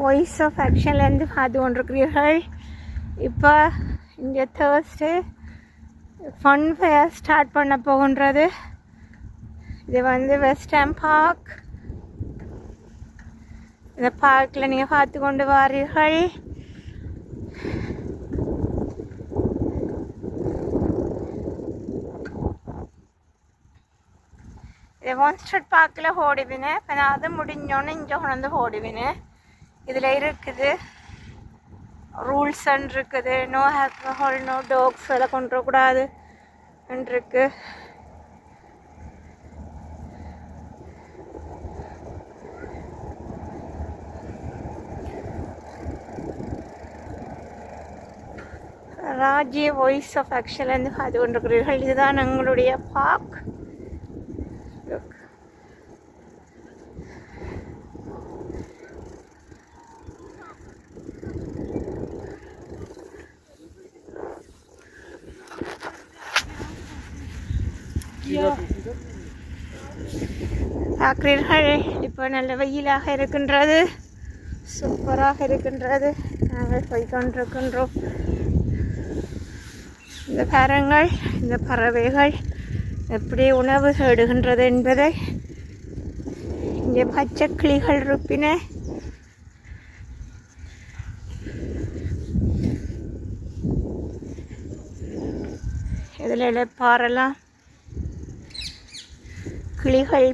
Voice of ஆக்ஷன்லேருந்து பார்த்து கொண்டிருக்கிறீர்கள். இப்போ இங்கே தேர்ஸ்டே ஃபன் ஃபேர் ஸ்டார்ட் பண்ண போகின்றது. இது வந்து வெஸ்டர்ன் பார்க். இந்த பார்க்கில் நீங்கள் பார்த்து கொண்டு வாரீர்கள். இது மான்ஸ்டர் பார்க்கில் ஓடிவினேன். இப்போ நான் அது முடிஞ்சோன்னே இங்கே கொண்டு ஓடிவினேன். இதில் இருக்குது ரூல்ஸ் இருக்குது. நோ ஆல்கஹால், நோ டாக்ஸ் எல்லாம் கொண்டு வரக்கூடாது இருக்கு. ராஜ்ய வாய்ஸ் ஆஃப் ஆக்ஷன்லேருந்து பார்த்து கொண்டிருக்கிறீர்கள். இதுதான் எங்களுடைய பார்க். பார்க்கிறீர்கள், இப்போ நல்ல வெயிலாக இருக்கின்றது, சூப்பராக இருக்கின்றது. நாங்கள் போய்கொண்டிருக்கின்றோம். இந்த பாருங்கள், இந்த பறவைகள் எப்படி உணவு தேடுகின்றது என்பதை. இங்கே பச்சை கிளிகள் இருப்பின. இதில் பாறலாம் கிளிகள்